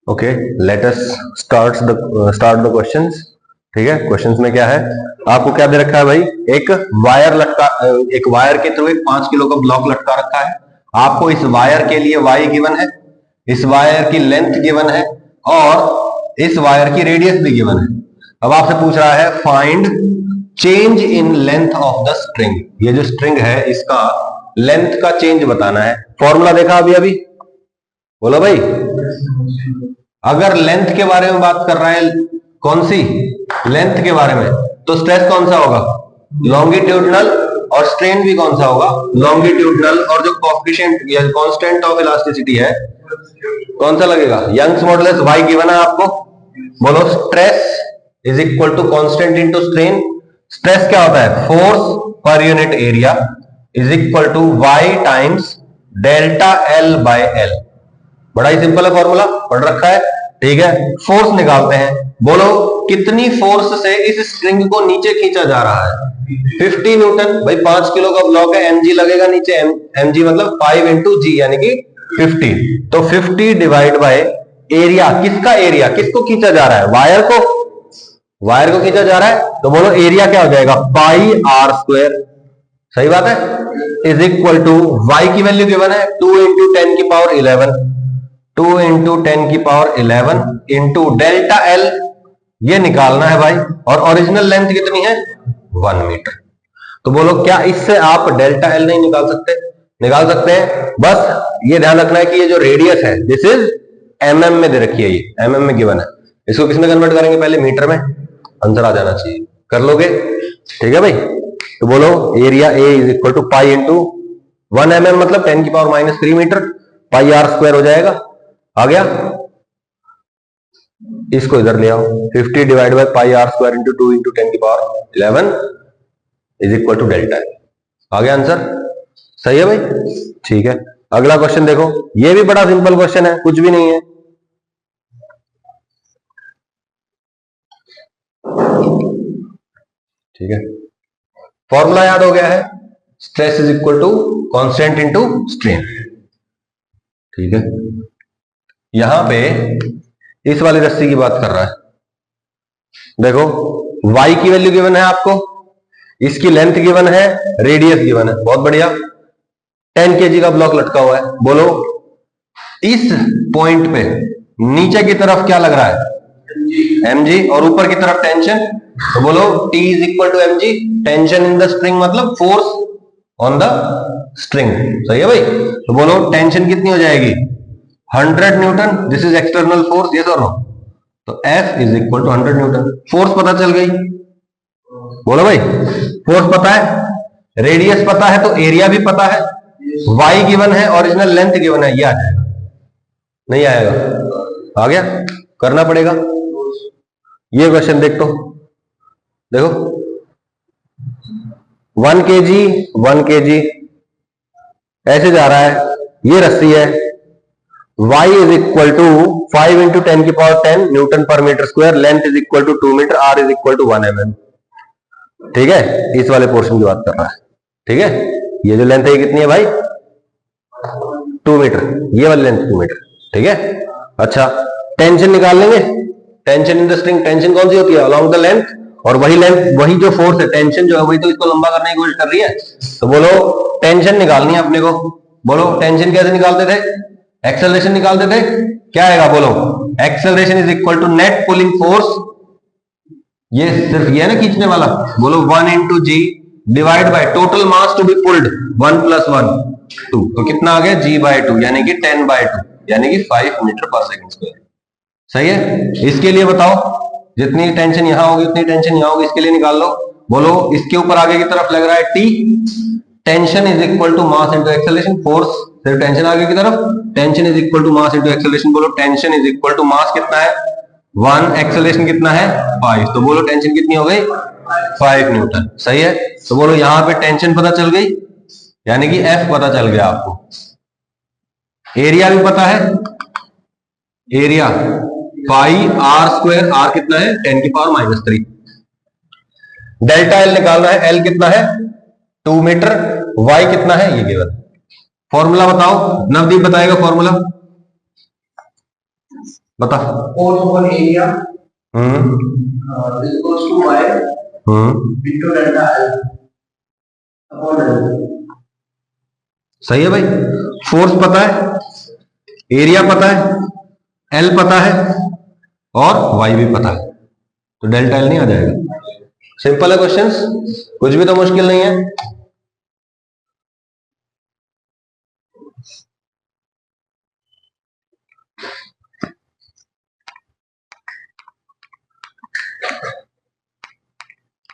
Okay, let us start the questions. ठीक है, questions में क्या है, आपको क्या दे रखा है भाई, एक वायर के थ्रू एक 5 किलो का ब्लॉक लटका रखा है। आपको इस वायर के लिए वाई गिवन है, इस वायर की लेंथ गिवन है और इस वायर की रेडियस भी गिवन है। अब आपसे पूछ रहा है find change in length of the string. ये जो स्ट्रिंग है इसका लेंथ का चेंज बताना है। फॉर्मूला देखा अभी अभी, बोलो भाई। अगर लेंथ के बारे में बात कर रहा है, कौन सी लेंथ के बारे में, तो स्ट्रेस कौन सा होगा, लॉन्गिट्यूडनल, और स्ट्रेन भी कौन सा होगा, लॉन्गिट्यूडनल। और जो कोएफिशिएंट या कांस्टेंट ऑफ इलास्टिसिटी है कौन सा लगेगा, यंग्स मॉडुलस वाई गिवन है आपको। बोलो stress is equal to constant into strain. Stress क्या होता है, force per unit area is equal to Y times delta L by L. बड़ा ही सिंपल है, फॉर्मूला पढ़ रखा है। ठीक है, फोर्स निकालते हैं। बोलो कितनी फोर्स से इस स्ट्रिंग को नीचे खींचा जा रहा है, 50 न्यूटन। भाई 5 किलो का ब्लॉक है, mg लगेगा नीचे, mg मतलब 5 इंटू जी यानी कि 50। तो 50 डिवाइड बाय एरिया, किसका एरिया, किसको खींचा जा रहा है, वायर को, वायर को खींचा जा रहा है। तो बोलो एरिया क्या हो जाएगा, पाई आर स्क्वायर, सही बात है, इज इक्वल टू वाई की वैल्यू गिवन है 2 इंटू 10 की पावर 11, 2 इंटू 10 की पावर 11 इंटू डेल्टा एल, ये निकालना है भाई। और ओरिजिनल लेंथ कितनी है, 1 मीटर। तो बोलो क्या इससे आप डेल्टा एल नहीं निकाल सकते, निकाल सकते हैं। बस ये ध्यान रखना है कि ये जो रेडियस है दिस इज mm में दे रखी है, ये mm में गिवन है। इसको किसमें कन्वर्ट करेंगे, पहले मीटर में, आंसर आ जाना चाहिए, कर लोगे। ठीक है भाई, तो बोलो area A is equal to pi into 1 mm मतलब 10 की power -3 metre, pi are square हो जाएगा। आ गया, इसको इधर ले आओ, 50 divide by pi are square into 2 into 10 की power 11 is equal to delta. आ गया आंसर, सही है भाई। ठीक है, अगला क्वेश्चन देखो, ये भी बड़ा सिंपल क्वेश्चन है, कुछ भी नहीं है। ठीक है, फॉर्मूला याद हो गया है, stress is equal to constant into strain. ठीक है, यहां पे इस वाली रस्सी की बात कर रहा है। देखो y की वैल्यू गिवन है आपको, इसकी लेंथ गिवन है, रेडियस गिवन है, बहुत बढ़िया। 10 kg का ब्लॉक लटका हुआ है। बोलो इस पॉइंट पे नीचे की तरफ क्या लग रहा है, mg, और ऊपर की तरफ टेंशन। तो बोलो T is equal to mg, tension in the string मतलब फोर्स ऑन द स्ट्रिंग, सही है भाई। तो बोलो टेंशन कितनी हो जाएगी, 100 newton, this is external force, yes और नो। तो F is equal to 100 newton, force पता चल गई। बोलो भाई, फोर्स पता है, रेडियस पता है, तो एरिया भी पता है, y गिवन है, ओरिजिनल लेंथ गिवन है, ये आ जाएगा, नहीं आएगा, आ गया, करना पड़ेगा। ये क्वेश्चन देख तो देखो, 1 kg ऐसे जा रहा है, ये रस्सी है, y is equal to 5 into 10 की power 10 newton per metre square, length is equal to 2 metre, r is equal to 1 mm। ठीक है, इस वाले पोर्शन की बात कर रहा है। ठीक है, ये जो लेंथ है कितनी है भाई, 2 मीटर, ये वाली लेंथ 2 मीटर। ठीक है, अच्छा टेंशन निकाल लेंगे, tension in the string, tension कौन सी होती है, अलोंग द लेंथ, और वही लेंथ, वही जो फोर्स है, टेंशन जो है वही तो इसको लंबा करने की कोशिश कर रही है। तो बोलो टेंशन निकालनी है अपने को। बोलो टेंशन कैसे निकालते थे, एक्सेलरेशन निकालते थे, क्या आएगा, बोलो acceleration is equal to net pulling force, ये सिर्फ ये है ना खींचने वाला। बोलो 1 into G divide by total mass to be pulled 1 + 1 2, तो कितना आ गया, g/2 यानी कि 10/2 यानी कि 5 मीटर पर सेकंड स्क्वायर। सही है, इसके लिए बताओ, जितनी टेंशन यहां होगी उतनी टेंशन यहां होगी, इसके लिए निकाल लो। बोलो इसके ऊपर आगे की तरफ लग रहा है T, tension is equal to mass into acceleration, force सिर्फ टेंशन आगे की तरफ, tension is equal to mass into acceleration. बोलो tension is equal to mass कितना है 1, एक्सेलरेशन कितना है 5, तो बोलो टेंशन कितनी हो गई 5 न्यूटन। सही है, तो बोलो यहां पे टेंशन पता चल गई, यानी कि F पता चल गया आपको। एरिया भी पता है, area pi are square, R कितना है 10 की पावर -3। डेल्टा एल निकालना है, एल कितना है 2 मीटर, वाई कितना है ये गिवन। फॉर्मूला बताओ, नवदीप बताएगा फॉर्मूला। बता। Force upon area is equals to y into delta L upon L. सही है भाई। फोर्स पता है, एरिया पता है, एल पता है और वाई भी पता है, तो डेल्टा एल नहीं आ जाएगा। सिंपल है क्वेश्चंस, कुछ भी तो मुश्किल नहीं है।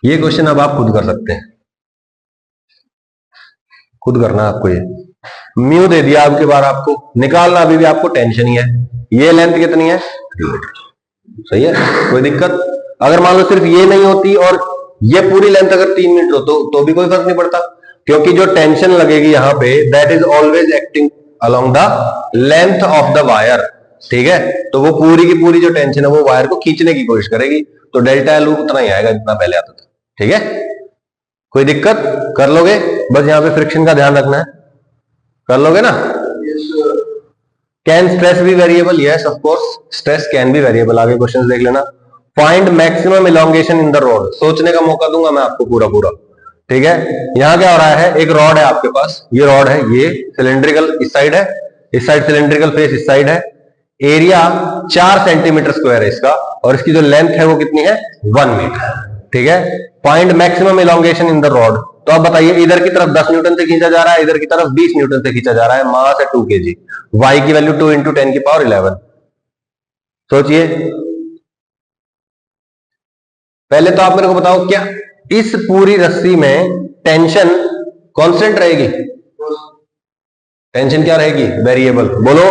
ये क्वेश्चन अब आप खुद कर सकते हैं, खुद करना है आपको। ये म्यू दे दिया आपके बार, आपको निकालना अभी भी आपको टेंशन ही है। ये लेंथ कितनी है, 3 मीटर। सही है, कोई दिक्कत? अगर मान लो सिर्फ ये नहीं होती और ये पूरी लेंथ अगर 3 मीटर हो तो भी कोई फर्क नहीं पड़ता, क्योंकि जो टेंशन लगेगी यहां पे that is always acting along the length of the wire. ठीक है, तो वो पूरी की पूरी जो टेंशन है वो वायर को खींचने की कोशिश करेगी, तो डेल्टा एल उतना ही आएगा जितना पहले आता था। ठीक है, कोई दिक्कत? कर लोगे? बस यहां पे फ्रिक्शन का ध्यान रखना है, कर लोगे ना? Can stress be variable? Yes of course, stress can be variable. आगे क्वेश्चंस देख लेना। Find maximum elongation in the rod. सोचने का मौका दूंगा मैं आपको पूरा पूरा। ठीक है, यहां क्या हो रहा है, एक रॉड है आपके पास, ये रॉड है, ये सिलेंड्रिकल इस साइड है, इस साइड सिलेंड्रिकल फेस इस साइड है। एरिया 4 सेंटीमीटर स्क्वायर है इसका, और इसकी जो लेंथ है वो कितनी है, 1 मीटर। ठीक है, find maximum elongation in the rod. तो आप बताइए, इधर की तरफ 10 न्यूटन से खींचा जा रहा है, इधर की तरफ 20 न्यूटन से खींचा जा रहा है, मास है 2 kg, y की वैल्यू 2 × 10⁻11। सोचिए, पहले तो आप मेरे को बताओ, क्या इस पूरी रस्सी में टेंशन कांस्टेंट रहेगी? टेंशन क्या रहेगी, वेरिएबल। बोलो,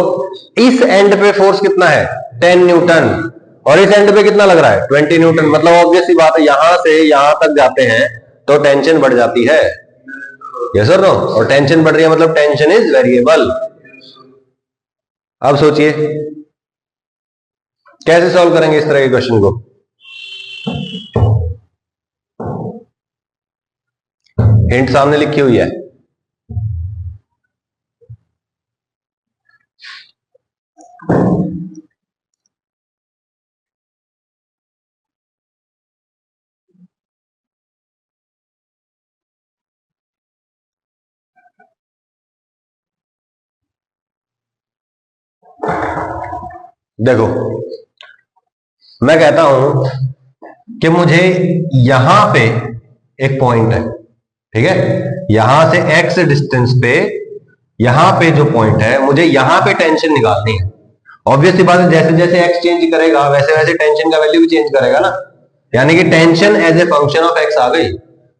इस एंड पे फोर्स कितना है, 10 न्यूटन, और इस एंड पे कितना लग रहा है, 20 न्यूटन। मतलब ऑब्वियस सी बात है, यहां से यहां तक जाते हैं तो टेंशन बढ़ जाती है, यस और नो? और टेंशन बढ़ रही है मतलब टेंशन इज वेरिएबल। अब सोचिए कैसे सॉल्व करेंगे इस तरह के क्वेश्चन को। हिंट सामने लिखी हुई है। देखो, मैं कहता हूं कि मुझे यहां पे एक पॉइंट है, ठीक है, यहां से x डिस्टेंस पे यहां पे जो पॉइंट है, मुझे यहां पे टेंशन निकालनी है। ऑब्वियस सी बात है, जैसे जैसे x चेंज करेगा वैसे वैसे टेंशन का वैल्यू भी चेंज करेगा ना, यानी कि tension as a function of x आ गई।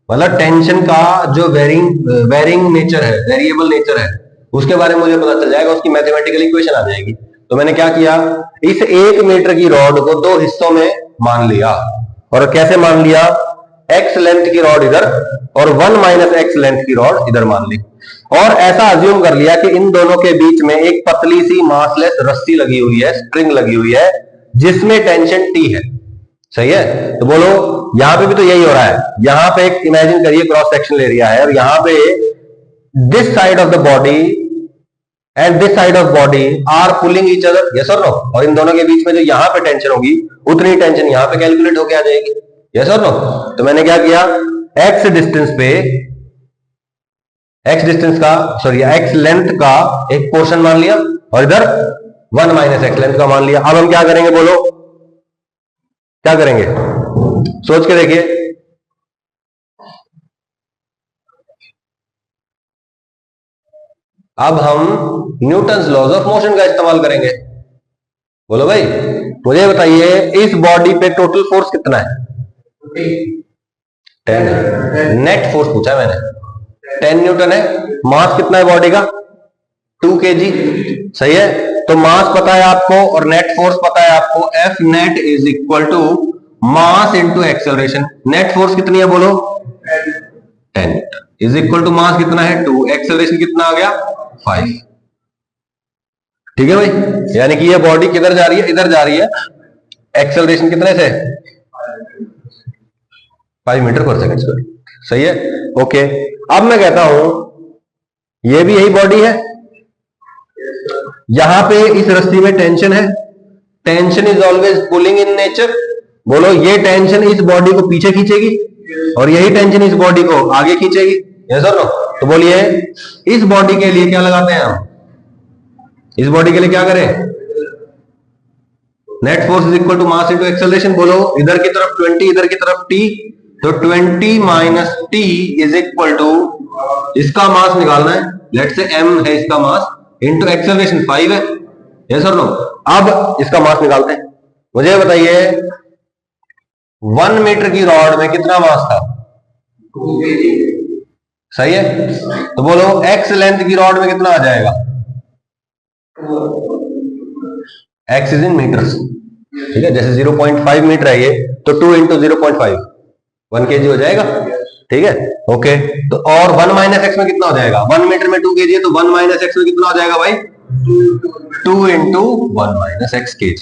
मतलब टेंशन का जो वेरिंग नेचर है, वेरिएबल नेचर है, उसके बारे में मुझे पता चल जाएगा, उसकी मैथमेटिकल इक्वेशन आ जाएगी। तो मैंने क्या किया, इस 1 मीटर की रॉड को 2 हिस्सों में मान लिया। और कैसे मान लिया, x लेंथ की रॉड इधर और 1 - x लेंथ की रॉड इधर मान ली, और ऐसा अज्यूम कर लिया कि इन दोनों के बीच में एक पतली सी मासलेस रस्सी लगी हुई है, स्ट्रिंग लगी हुई है, जिसमें टेंशन T है। सही है, तो बोलो यहां पे भी तो यही हो रहा है। यहां पे एक इमेजिन करिए क्रॉस सेक्शनल एरिया है, और यहां पे this side of the body and this side of body are pulling each other, yes और नो? और इन दोनों के बीच में जो यहां पे टेंशन होगी उतनी टेंशन यहां पे कैलकुलेट होके आ जाएगी, यस और नो? तो मैंने क्या किया, x डिस्टेंस पे, x डिस्टेंस का सॉरी x लेंथ का एक पोर्शन मान लिया, और इधर 1 - x लेंथ का मान लिया। अब हम क्या करेंगे, बोलो क्या करेंगे, सोच के देखिए। अब हम न्यूटन्स लॉज ऑफ मोशन का इस्तेमाल करेंगे। बोलो भाई, मुझे बताइए इस बॉडी पे टोटल फोर्स कितना है, 10 है। नेट फोर्स पूछा मैंने, 10 न्यूटन है। मास कितना है बॉडी का, 2 kg। सही है, तो मास पता है आपको और नेट फोर्स पता है आपको, F net is equal to mass into acceleration. Net force कितनी है बोलो, 10 newton is equal to mass कितना है 2, एक्सेलरेशन कितना आ गया 5। ठीक है भाई, यानी कि ये बॉडी किधर जा रही है, इधर जा रही है, एक्सेलरेशन कितने से 5 मीटर पर सेकंड स्क्वायर। सही है, ओके। अब मैं कहता हूं ये भी यही बॉडी है, यहां पे इस रस्सी में टेंशन है, tension is always pulling in nature. बोलो ये टेंशन इस बॉडी को पीछे खींचेगी और यही टेंशन इस बॉडी को आगे खींचेगी, यस और नो? तो बोलिए इस बॉडी के लिए क्या लगाते हैं हम, इस बॉडी के लिए क्या करें? Net force is equal to mass into acceleration. बोलो इधर की तरफ 20, इधर की तरफ t, तो 20 minus T is equal to, इसका मास निकालना है, लेट से m है इसका मास, इनटू एक्सेलरेशन 5 है, यस और नो? अब इसका मास निकालते हैं। मुझे बताइए 1 मीटर की रॉड में कितना मास था? सही है, तो बोलो x लेंथ की रॉड में कितना आ जाएगा? x इज इन मीटर्स, ठीक है? जैसे 0.5 मीटर है ये, तो 2 इंटू 0.5 1 kg हो जाएगा, ठीक है? ओके, तो और 1 माइनस एक्स में कितना हो जाएगा? 1 मीटर में 2 kg है, तो 1 माइनस एक्स में कितना हो जाएगा भाई? 2 इंटू 1 माइनस एक्स kg,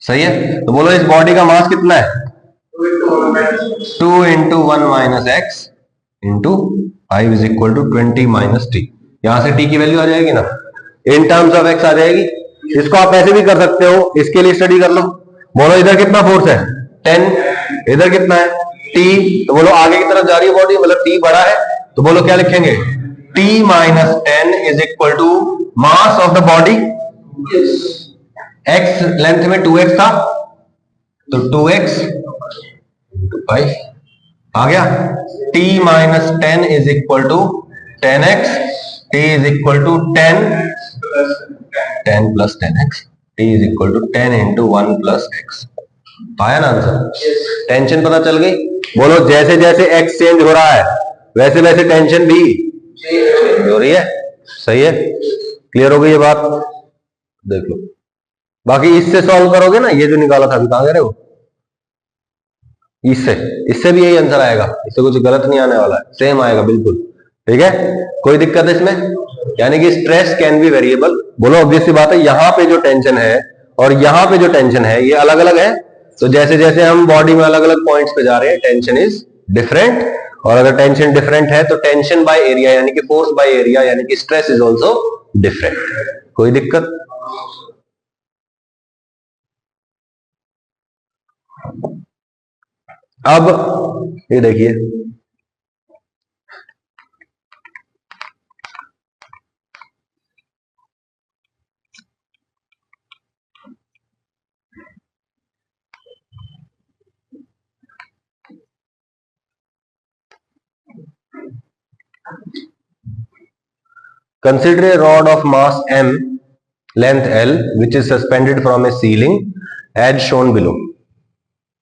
सही है? तो बोलो इस बॉडी का मास कितना है? 2 into 1 minus X into 5 is equal to 20 minus T. यहां से टी की वैल्यू आ जाएगी ना, इन टर्म्स ऑफ एक्स आ जाएगी। इसको आप ऐसे भी कर सकते हो, इसके लिए स्टडी कर लो। बोलो इधर कितना फोर्स है? 10, इधर कितना है? टी, तो बोलो आगे की तरफ जा रही है बॉडी, मतलब टी बड़ा है, तो बोलो क्या लिखेंगे? T minus 10 is equal to mass of the body, X length में 2x था, तो 2x 5 आ गया। t minus 10 is equal to 10x, t is equal to 10 plus 10x, t is equal to 10 into 1 plus x। आया ना answer? Tension पता चल गई? बोलो जैसे जैसे x चेंज हो रहा है वैसे वैसे टेंशन भी हो रही है, सही है? क्लियर हो गई ये बात? देख लो, बाकी इससे सॉल्व करोगे ना, ये जो निकाला था अभी, कहां कह रहे हो? इससे भी यही आंसर आएगा, इससे कुछ गलत नहीं आने वाला है, सेम आएगा बिल्कुल, ठीक है? कोई दिक्कत है इसमें? यानी कि स्ट्रेस कैन बी वेरिएबल। बोलो ऑब्वियस सी बात है, यहां पे जो टेंशन है और यहां पे जो टेंशन है ये अलग अलग है, तो जैसे जैसे हम बॉडी में अलग अलग पॉइंट्स पे जा रहे हैं टेंशन इज डिफरेंट, और अगर टेंशन डिफरेंट है तो टेंशन बाय एरिया यानी कि फोर्स बाय एरिया यानी कि स्ट्रेस इज ऑल्सो डिफरेंट। कोई दिक्कत? अब ये देखिए, consider a rod of mass m, length l, which is suspended from a ceiling as shown below.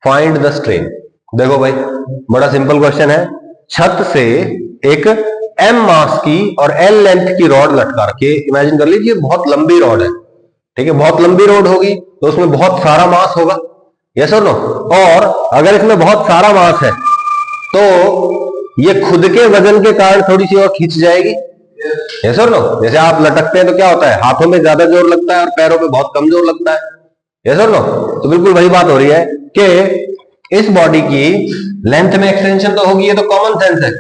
Find the strain. देखो भाई बड़ा सिंपल क्वेश्चन है, छत से एक m मास की और l लेंथ की रॉड लटका रखी है। इमेजिन कर लीजिए बहुत लंबी रॉड है, ठीक है? बहुत लंबी रॉड होगी तो उसमें बहुत सारा मास होगा, यस और नो? और अगर इसमें बहुत सारा मास है तो ये खुद के वजन के कारण थोड़ी सी और खींच जाएगी, यस और नो? जैसे आप लटकते हैं तो क्या होता है, हाथों में ज्यादा जोर लगता है और पैरों पे बहुत कम जोर लगता है, यस और नो? तो बिल्कुल वही बात हो रही है कि इस बॉडी की लेंथ में एक्सटेंशन तो होगी, ये तो कॉमन सेंस है,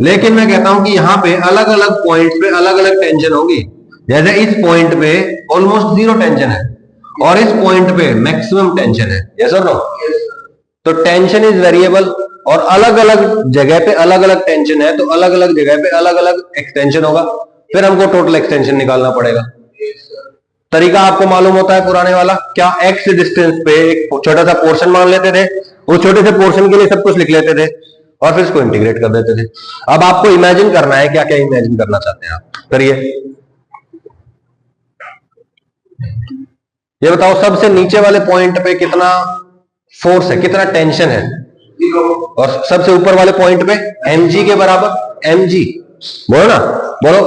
लेकिन मैं कहता हूं कि यहाँ पे अलग अलग पॉइंट्स पे अलग अलग टेंशन होगी। जैसे इस पॉइंट पे ऑलमोस्ट जीरो टेंशन है और इस पॉइंट पे मैक्सिमम टेंशन है, यस और नो? तो टेंशन इज वेरिएबल और अलग अलग जगह पे अलग अलग टेंशन है, तो अलग अलग जगह पे अलग अलग एक्सटेंशन होगा, फिर हमको टोटल एक्सटेंशन निकालना पड़ेगा। तरीका आपको मालूम होता है पुराने वाला, क्या? एक्स डिस्टेंस पे एक छोटा सा पोर्शन मान लेते थे, उस छोटे से पोर्शन के लिए सब कुछ लिख लेते थे और फिर इसको इंटीग्रेट कर देते थे। अब आपको इमेजिन करना है, क्या क्या इमेजिन करना चाहते हैं आप, करिए। ये बताओ सबसे नीचे वाले पॉइंट पे कितना फोर्स है, कितना टेंशन है, और सबसे ऊपर वाले पॉइंट पे mg के बराबर, mg बोलो ना, बोलो।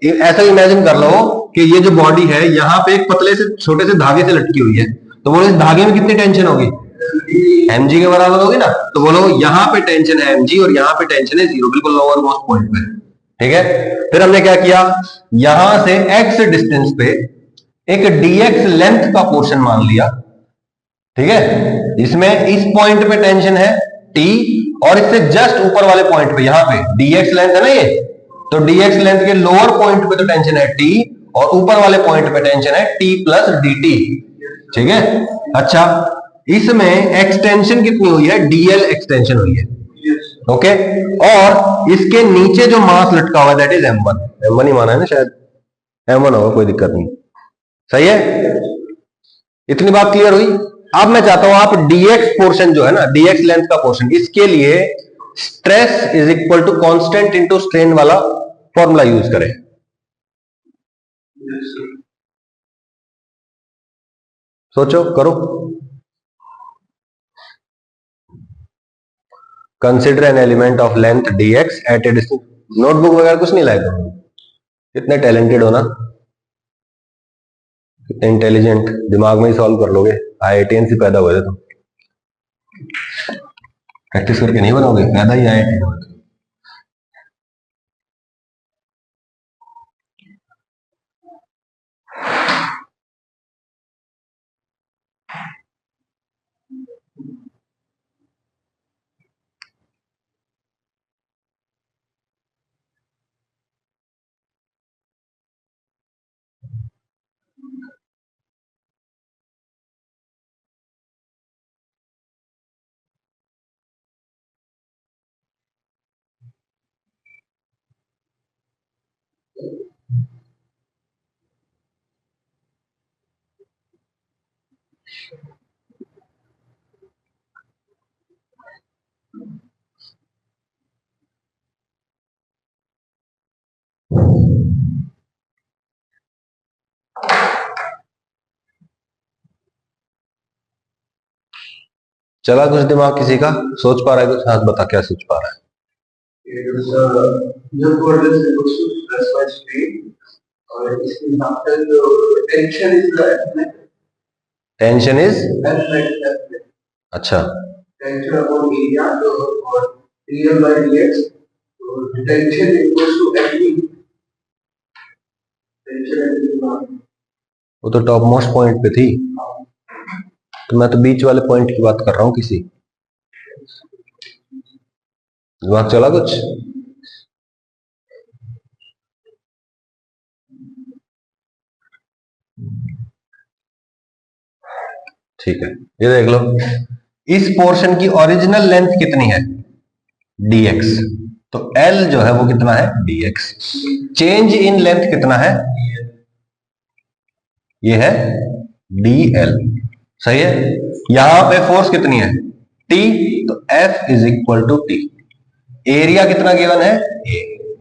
ऐसा इमेजिन कर लो कि ये जो बॉडी है यहाँ पे एक पतले से छोटे से धागे से लटकी हुई है, तो बोलो इस धागे में कितनी टेंशन होगी? mg के बराबर होगी ना। तो बोलो यहाँ पे टेंशन है mg और यहाँ पे टेंशन है 0, बिल्कुल लोअर मोस्ट पॉइंट पे, ठीक है? फिर हमने क्या किया, यहां से x डिस्टेंस पे एक dx लेंथ का पोर्शन मान लिया, ठीक है? इसमें इस पॉइंट पे टेंशन है t और इससे जस्ट ऊपर वाले पॉइंट पे यहाँ पे dx लेंथ है ना ये, तो dx लेंथ के लोअर पॉइंट पे तो टेंशन है t और ऊपर वाले पॉइंट पे टेंशन है t प्लस dt। ठीक है। अच्छा, इसमें एक्सटेंशन कितनी हुई है? डीएल एक्सटेंशन हुई है। ओके, और इसके नीचे जो मास लटका हुआ है दैट इज M1। M1 ही माना है ना, शायद M1 होगा, कोई दिक्कत नहीं। सही है, इतनी बात क्लियर हुई। अब मैं चाहता हूं आप dx पोर्शन जो है ना, dx लेंथ का पोर्शन, इसके लिए stress is equal to constant into strain वाला फॉर्मूला यूज करें। सोचो, करो। Consider an element of length dx at a distance. Notebook वगैरह कुछ नहीं लाए तुम? कितने टैलेंटेड हो ना, कितने इंटेलिजेंट, दिमाग में ही सॉल्व कर लोगे। IITian से पैदा हुए थे तुम, प्रैक्टिस करके नहीं बनोगे, पैदा ही IITian हुए थे। चला कुछ दिमाग किसी का? सोच पा रहा है कुछ? हाथ बता, क्या सोच पा रहा है? टेंशन इज, अच्छा, टेंशन अपॉन एरिया और dl by dx, tension equals to F. वो तो टॉप मोस्ट पॉइंट पे थी, तो मैं तो बीच वाले पॉइंट की बात कर रहा हूं। किसी दिमाग चला कुछ? ठीक है, ये देख लो, इस पोर्शन की ओरिजिनल लेंथ कितनी है? dx, तो L जो है वो कितना है? dx। चेंज इन लेंथ कितना है? ये है dl। सही है। यहां पे फोर्स कितनी है? T, तो F is equal to T। Area कितना गिवन है?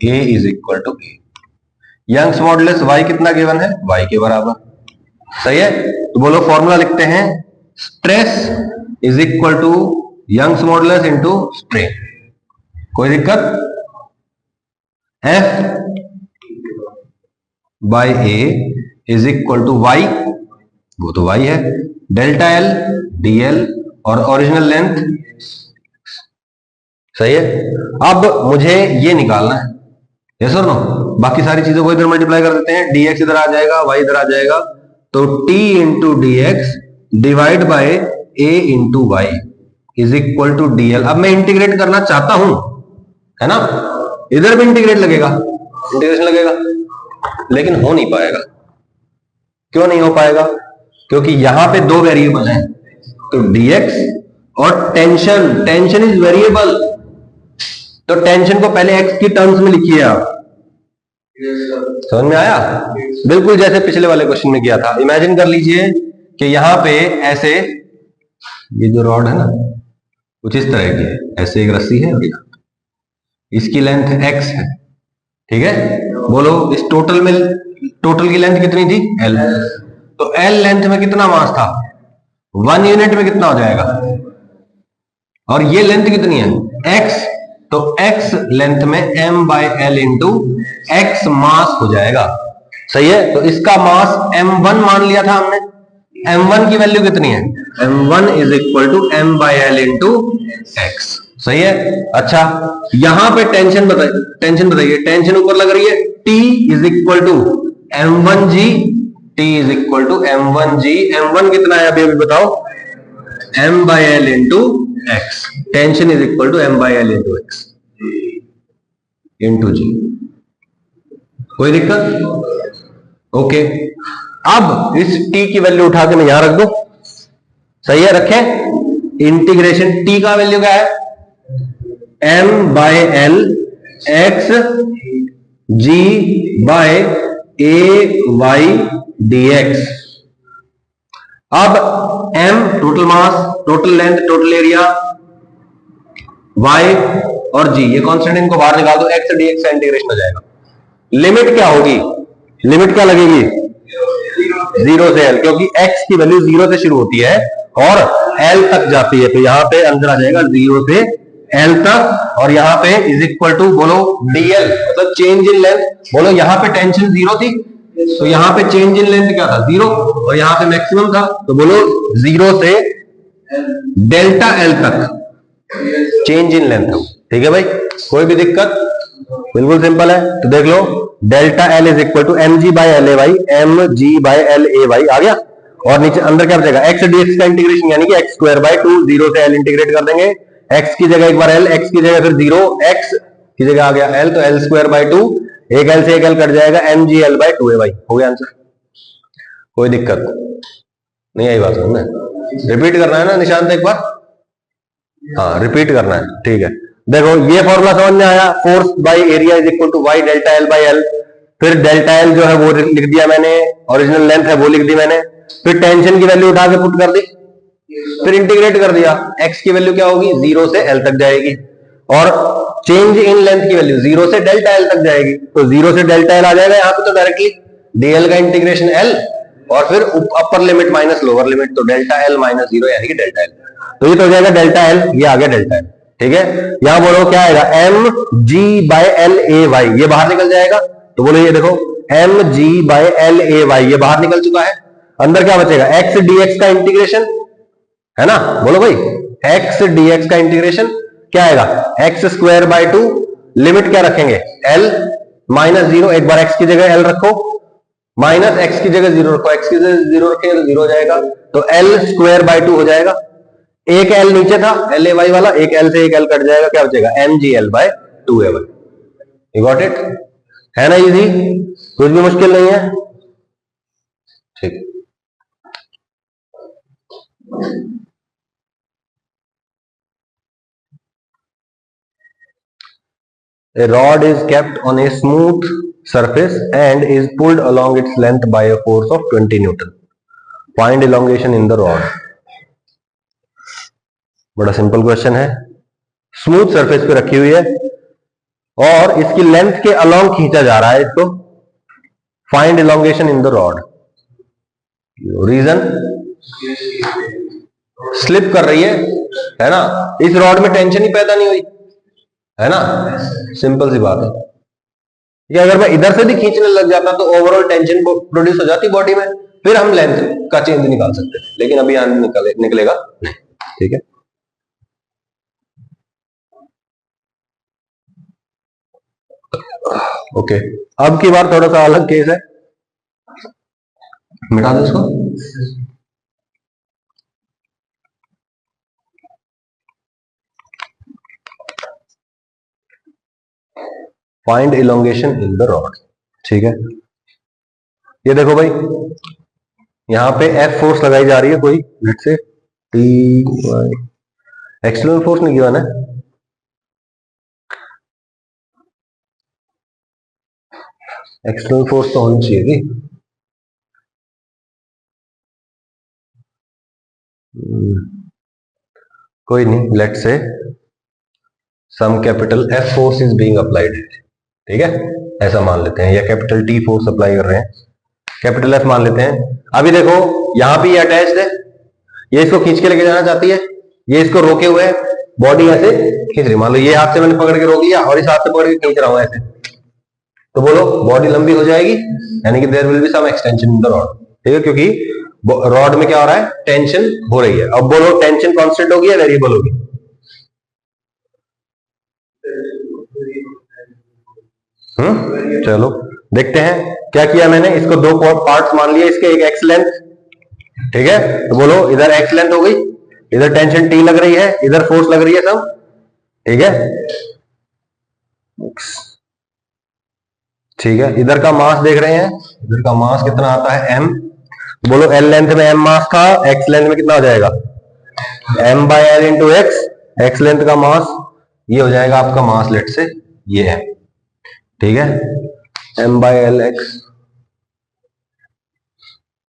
A is equal to A। Young's modulus Y कितना गिवन है? Y के बराबर। सही है, तो बोलो फॉर्मूला लिखते हैं, stress is equal to Young's modulus into strain. कोई दिक्कत? F by A is equal to Y, वो तो Y है, डेल्टा L dl और ओरिजिनल लेंथ। सही है। अब मुझे ये निकालना है, यस और नो? बाकी सारी चीजों को इधर मल्टीप्लाई कर देते हैं, dx इधर आ जाएगा, y इधर आ जाएगा, तो t into dx divide by a into y is equal to dl। अब मैं इंटीग्रेट करना चाहता हूं, है ना, इधर भी इंटीग्रेट लगेगा, इंटीग्रेशन लगेगा, लेकिन हो नहीं पाएगा। क्यों नहीं हो पाएगा? क्योंकि यहां पे दो वेरिएबल हैं, तो dx और टेंशन, टेंशन इज वेरिएबल, तो टेंशन को पहले x की टर्म्स में लिखिए आप। समझ में आया? बिल्कुल जैसे पिछले वाले क्वेश्चन में किया था। इमेजिन कर लीजिए कि यहां पे ऐसे, ये जो रॉड है ना कुछ इस तरह की है, ऐसे एक रस्सी है और इसकी लेंथ x है, ठीक है। बोलो इस टोटल में, टोटल की लेंथ कितनी थी? L। तो L लेंथ में कितना मास था? 1 यूनिट में कितना हो जाएगा? और ये लेंथ कितनी है? x, तो x लेंथ में m by L into X mass हो जाएगा। सही है, तो इसका मास m1 मान लिया था हमने। m1 की वैल्यू कितनी है? m1 is equal to m by L into X. सही है। अच्छा, यहां पे टेंशन बताइए, टेंशन बताइए, टेंशन ऊपर लग रही है, T is equal to m1g, T is equal to m1g। m1 कितना है अभी अभी बताओ? m by L into X. Tension is equal to m by L into X into g. कोई दिक्कत? ओके, अब इस t की वैल्यू उठा के मैं यहां रख दूं, सही है, रखें। इंटीग्रेशन t का वैल्यू क्या है, m/l x g by a y dx। अब m total mass, total length, total area, y और g ये कांस्टेंट, इनको बाहर निकाल दो, x dx का इंटीग्रेशन हो जाएगा। लिमिट क्या होगी, लिमिट क्या लगेगी, 0 से l, क्योंकि x की वैल्यू 0 से शुरू होती है और l तक जाती है, तो यहां पे अंदर आ जाएगा 0 से l तक, और यहां पे इज इक्वल टू बोलो dl, मतलब चेंज इन लेंथ। बोलो यहां पे टेंशन 0 थी, तो यहां पे चेंज इन लेंथ क्या था, 0, और यहां पे मैक्सिमम था, तो बोलो 0 से डेल्टा l तक चेंज इन लेंथ। ठीक है भाई, कोई भी दिक्कत, बिल्कुल सिंपल है। तो देख लो, delta L is equal to M G by L A Y, M G by L A Y आ गया, और नीचे अंदर क्या बचेगा, एक्स डीएक्स का इंटीग्रेशन, यानी कि एक्स स्क्वायर बाई 2, 0 से एल इंटीग्रेट कर देंगे, एक्स की जगह एक बार एल, एक्स की जगह फिर 0, एक्स की जगह आ गया एल, तो एल स्क्वायर बाई 2, एक एल से एक एल कट जाएगा, M G L by 2 A Y, हो गया आंसर। कोई दिक्कत नहीं आई बात समझ में, रिपीट करना है ना निशांत एक बार, हाँ रिपीट करना है, ठीक है। देखो ये फॉर्मूला समझ में आया, force by area is equal to Y delta L by L, फिर डेल्टा एल जो है वो लिख दिया मैंने, ओरिजिनल लेंथ है वो लिख दी मैंने, फिर टेंशन की वैल्यू उठा के पुट कर दी, फिर इंटीग्रेट कर दिया, एक्स की वैल्यू क्या होगी, 0 से एल तक जाएगी, और चेंज इन लेंथ की वैल्यू 0 से डेल्टा एल तक जाएगी, तो 0 से डेल्टा एल आ जाएगा यहाँ पे, तो डायरेक्टली डीएल का इंटीग्रेशन एल, और फिर upper limit minus lower limit, तो डेल्टा एल माइनस 0 यानी कि डेल्टा एल, तो ये तो हो जाएगा डेल्टा एल, ये आ गया डेल्टा एल। ठीक है, यहां बोलो क्या आएगा, M G by L A Y, ये बाहर निकल जाएगा, तो बोलो ये देखो M G by L A Y, ये बाहर निकल चुका है, अंदर क्या बचेगा, एक्स डीएक्स का इंटीग्रेशन है ना, बोलो भाई एक्स डीएक्स का इंटीग्रेशन क्या आएगा, एक्स स्क्वायर बाय 2, लिमिट क्या रखेंगे, एल माइनस 0, एक बार एक्स की जगह एल रखो, माइनस एक्स की जगह 0 रखो, एक्स की जगह 0 रखेंगे तो 0 हो जाएगा, तो एल स्क्वायर बाय 2 हो जाएगा, एक एल नीचे था एल ए वाई वाला, एक एल से एक एल कट जाएगा, क्या बचेगा, M G L by 2 A Y. You got it, है ना इजी, कुछ भी मुश्किल नहीं है, ठीक। A rod is kept on a smooth surface and is pulled along its length by a force of 20 Newton. Find elongation in the rod. बड़ा simple question है, स्मूथ सरफेस पे रखी हुई है और इसकी लेंथ के अलोंग खींचा जा रहा है इसको, find elongation in the rod. Reason, slip कर रही है ना, इस रॉड में टेंशन ही पैदा नहीं हुई है ना, सिंपल सी बात है कि अगर मैं इधर से भी खींचने लग जाता तो ओवरऑल टेंशन प्रोड्यूस हो जाती बॉडी में, फिर हम लेंथ का चेंज निकाल सकते थे, लेकिन अभी यहां निकलेगा नहीं। ठीक है, ओके, अब की बार थोड़ा सा अलग केस है, मिटा दो इसको। Find elongation in the rod. ठीक है, ये देखो भाई, यहां पे एफ फोर्स लगाई जा रही है कोई, let's say T Y, external force नहीं गिवन है, एक्सटर्नल फोर्स तो होनी चाहिए थी, कोई नहीं, let's say some capital F force is being applied, ठीक है, ऐसा मान लेते हैं, या कैपिटल टी फोर्स अप्लाई कर रहे हैं, कैपिटल एफ मान लेते हैं। अभी देखो यहां पे ये अटैच्ड है, ये इसको खींच के लेके जाना चाहती है, ये इसको रोके हुए है, बॉडी ऐसे खींच रही, मान लो ये हाथ से मैंने पकड़ के रोक लिया और इस हाथ से पकड़ के खींच रहा हूं ऐसे, तो बोलो बॉडी लंबी हो जाएगी, यानी कि there will be some extension in the rod. ठीक है, क्योंकि रॉड में क्या हो रहा है, टेंशन हो रही है। अब बोलो टेंशन कांस्टेंट होगी या वेरिएबल होगी, चलो देखते हैं। क्या किया मैंने, इसको दो पार्ट्स मान लिए इसके, एक एक्स लेंथ, ठीक है, तो बोलो इधर एक्स लेंथ हो गई, इधर टेंशन टी लग रही है, इधर फोर्स लग रही है सब, ठीक है, ठीक है, इधर का मास देख रहे हैं, इधर का मास कितना आता है m, बोलो एल लेंथ में एम मास था, एक्स लेंथ में कितना हो जाएगा, M by L into X. X length का मास ये हो जाएगा आपका मास लेट से ये है, ठीक है, एम बाय एल एक्स।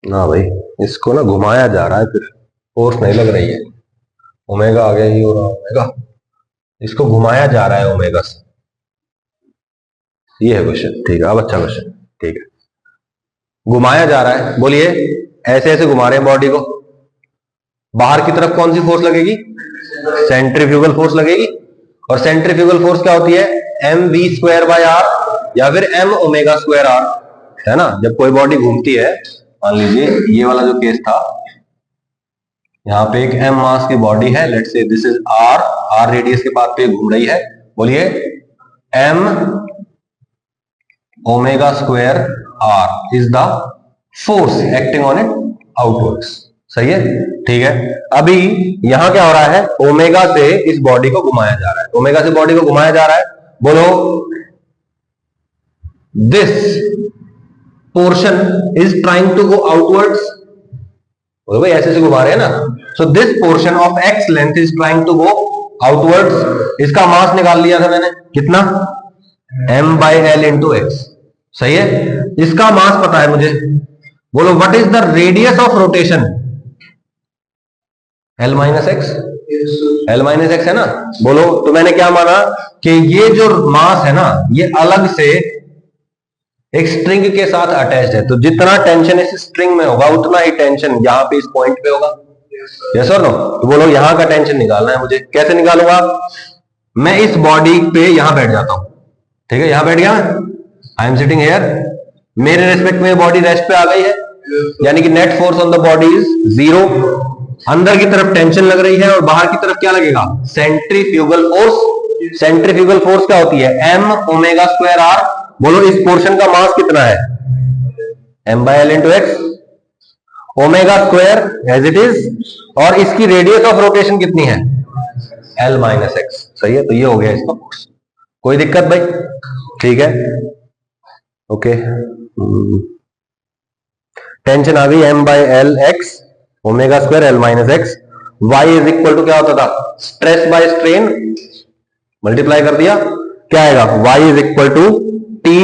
ना भाई इसको ना घुमाया जा रहा है, फिर फोर्स नहीं लग रही है, ओमेगा आ गया, ये हो रहा ओमेगा, इसको घुमाया जा रहा है ओमेगा से, ये है क्वेश्चन, ठीक है। अब अच्छा क्वेश्चन, ठीक है, घुमाया जा रहा है, बोलिए ऐसे ऐसे घुमा रहे हैं बॉडी को, बाहर की तरफ कौन सी फोर्स लगेगी, सेंट्रीफ्यूगल फोर्स लगेगी, और सेंट्रीफ्यूगल फोर्स क्या होती है, M V square by R या फिर एम ओमेगा स्क्वायर आर, है ना। जब कोई बॉडी घूमती है, मान लीजिए ये वाला जो केस था, यहाँ पे एक एम मास की बॉडी है, let's say this is R, R radius के पाथ पे घूम रही है, बोलिए M omega square R is the force acting on it outwards, सही है, ठीक है। अभी यहां क्या हो रहा है, ओमेगा से इस बॉडी को घुमाया जा रहा है, ओमेगा से बॉडी को घुमाया जा रहा है, बोलो this portion is trying to go outwards, बोलो भाई ऐसे से घुमा रहे हैं ना, so this portion of X length is trying to go outwards. इसका मास निकाल लिया था मैंने, कितना, M by L into X, सही है। इसका मास पता है मुझे, बोलो what is the radius of rotation, L minus X, L minus X है ना। बोलो तो मैंने क्या माना कि ये जो मास है ना, ये अलग से एक स्ट्रिंग के साथ अटैच्ड है, तो जितना टेंशन इस स्ट्रिंग में होगा उतना ही टेंशन यहां पे इस पॉइंट पे होगा, यस और नो। तो बोलो यहां का टेंशन निकालना है मुझे, कैसे निकालूंगा, मैं इस बॉडी पे यहां बैठ जाता हूं, ठीक है, यहां बैठ गया, आई एम सिटिंग हियर, मेरे रेस्पेक्ट में बॉडी रेस्ट पे आ गई है, यानी कि net force on the body is 0, अंदर की तरफ टेंशन लग रही है और बाहर की तरफ क्या लगेगा, सेंट्रीफ्यूगल फोर्स। सेंट्रीफ्यूगल फोर्स क्या होती है, एम ओमेगा स्क्वायर आर। बोलो इस पोर्शन का मास कितना है, M by L into X, omega square as it is, और इसकी रेडियस ऑफ रोटेशन कितनी है, एल माइनस एक्स, सही है। तो ये हो गया इसका फोर्स, कोई दिक्कत भाई, ठीक है, ओके। टेंशन आ गई M by L X omega square L minus X, Y is equal to क्या होता था, स्ट्रेस बाय स्ट्रेन, मल्टीप्लाई कर दिया, क्या आएगा, Y is equal to T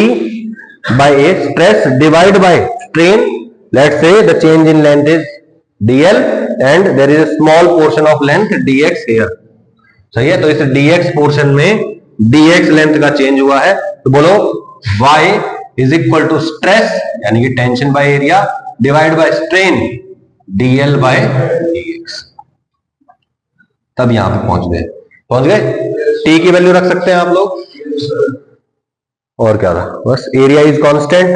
by A, stress divide by strain, let's say the change in length is dl and there is a small portion of length dx here, सही है। तो इस dx portion में dx length का change हुआ है, तो बोलो y is equal to stress यानी कि tension by area divide by strain dl by dx। तब यहां पे पहुंच गए, t की वैल्यू रख सकते हैं आप लोग, और क्या था, बस एरिया इज कांस्टेंट,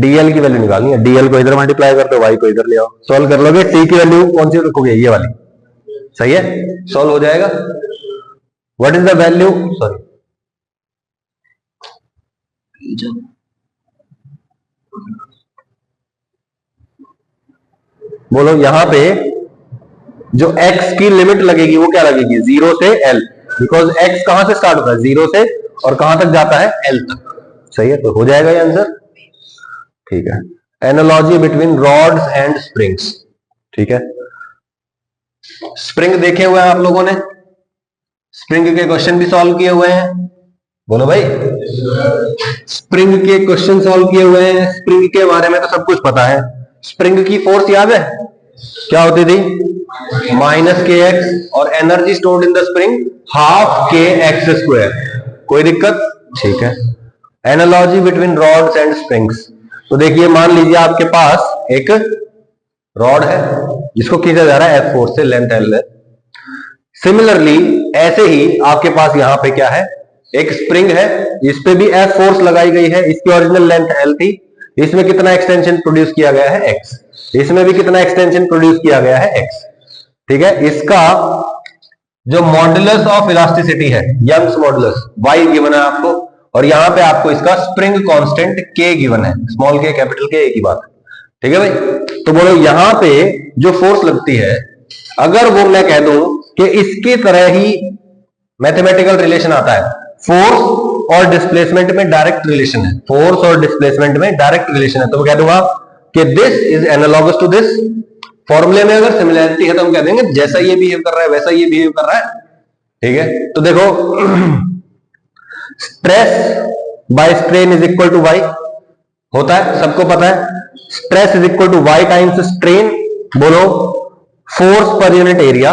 dl की वैल्यू निकालनी है, dl को इधर मल्टीप्लाई कर दो, y को इधर ले आओ, सॉल्व कर लोगे, t की वैल्यू कौन सी रखोगे, ये वाली, सही है, सॉल्व हो जाएगा। What is the value, sorry बोलो यहां पे जो x की लिमिट लगेगी वो क्या लगेगी, 0 से l, बिकॉज x कहां से स्टार्ट होता है, 0 से, और कहां तक जाता है, l तक, सही है। तो हो जाएगा ये आंसर, ठीक है। Analogy between rods and springs, ठीक है। स्प्रिंग देखे हुए हैं आप लोगों ने, स्प्रिंग के क्वेश्चन भी सॉल्व किए हुए हैं, बोलो भाई, स्प्रिंग के क्वेश्चन सॉल्व किए हुए हैं, स्प्रिंग के बारे में तो सब कुछ पता है। स्प्रिंग की फोर्स याद है, क्या होती थी, माइनस के एक्स, और energy stored in the spring half के एक्स स्क्वायर, कोई दिक्कत, ठीक है। Analogy between rods and springs, तो देखिए मान लीजिए आपके पास एक रॉड है जिसको खींचा जा रहा है F फोर्स से, लेंथ L है। सिमिलरली ऐसे ही आपके पास यहां पे क्या है, एक स्प्रिंग है, इस पे भी F फोर्स लगाई गई है, इसकी ओरिजिनल लेंथ L थी, इसमें कितना एक्सटेंशन प्रोड्यूस किया गया है, x, इसमें भी कितना एक्सटेंशन प्रोड्यूस किया गया है, x, ठीक है। इसका जो मॉडुलस ऑफ इलास्टिसिटी है, यंग्स मॉडुलस, y गिवन है आपको, और यहां पे आपको इसका स्प्रिंग कांस्टेंट k गिवन है, स्मॉल k कैपिटल K, एक ही बात है, ठीक है भाई। तो बोलो यहां पे जो फोर्स लगती है, अगर वो मैं कह दूं कि इसकी तरह ही मैथमेटिकल रिलेशन आता है, फोर्स और डिस्प्लेसमेंट में डायरेक्ट रिलेशन है, फोर्स और डिस्प्लेसमेंट में डायरेक्ट रिलेशन है, तो मैं कह दूंगा कि this is analogous to this. फॉर्मूले में अगर सिमिलैरिटी है तो हम कह देंगे जैसा ये बिहेव कर रहा है वैसा ये बिहेव कर रहा है। ठीक है, तो देखो stress by strain is equal to Y होता है, सबको पता है। Stress is equal to Y times strain. बोलो force per unit area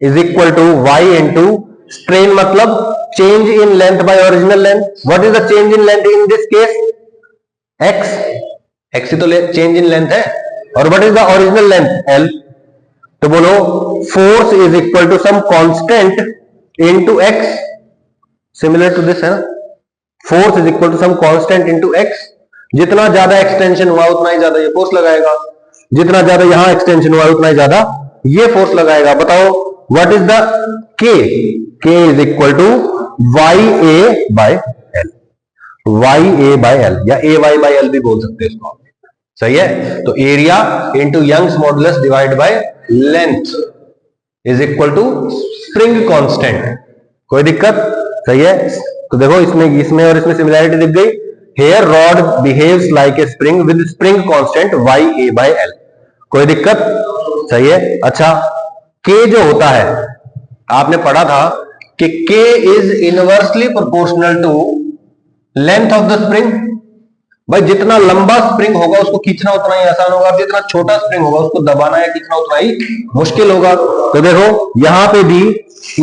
is equal to Y into strain, मतलब change in length by original length. What is the change in length in this case? X, X ही तो change in length है। और what is the original length? L. तो बोलो force is equal to some constant into X. Similar to this है ना, force is equal to some constant into X. जितना ज्यादा एक्सटेंशन हुआ उतना ही ज्यादा ये फोर्स लगाएगा, जितना ज्यादा यहां एक्सटेंशन हुआ उतना ही ज्यादा ये फोर्स लगाएगा। बताओ what is the K? K is equal to Y A by L, Y A by L या ए वाई बाय एल भी बोल सकते हैं इसको। सही है, तो area into Young's modulus divide by length is equal to spring constant. कोई दिक्कत? सही है, तो देखो इसमें और इसमें सिमिलैरिटी दिख गई। Here rod behaves like a spring with spring constant Y A by L. कोई दिक्कत? सही है। अच्छा, के जो होता है आपने पढ़ा था कि K is inversely proportional to length of the spring. भाई जितना लंबा स्प्रिंग होगा उसको खींचना उतना ही आसान होगा, जितना छोटा स्प्रिंग होगा उसको दबाना या खींचना उतना ही मुश्किल होगा। तो देखो यहां पे भी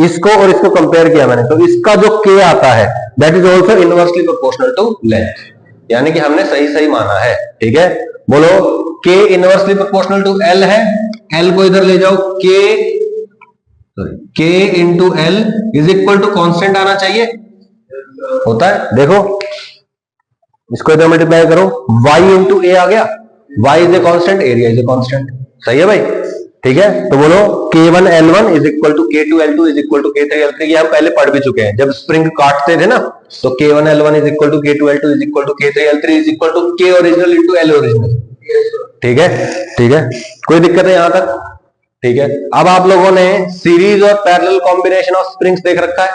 इसको और इसको कंपेयर किया मैंने, तो इसका जो के आता है that is also inversely proportional to length, यानी कि हमने सही सही माना है। ठीक है, बोलो K inversely proportional to L है, एल को इधर ले जाओ, K into L is equal to constant आना चाहिए, होता है। देखो इसको इधर मल्टीप्लाई करो, y इंटू ए आ गया, y is a constant, area is a constant. सही है भाई, ठीक है। तो बोलो k1 l1 is equal to k2 l2 is equal to k3 l3, ये हम पहले पढ़ भी चुके हैं जब स्प्रिंग काटते थे ना। तो k1 l1 is equal to k2 l2 is equal to k3 l3 is equal to k original into l original. ठीक है, ठीक है, कोई दिक्कत है यहां तक? ठीक है, अब आप लोगों ने सीरीज और पैरेलल कॉम्बिनेशन ऑफ स्प्रिंग्स देख रखा है।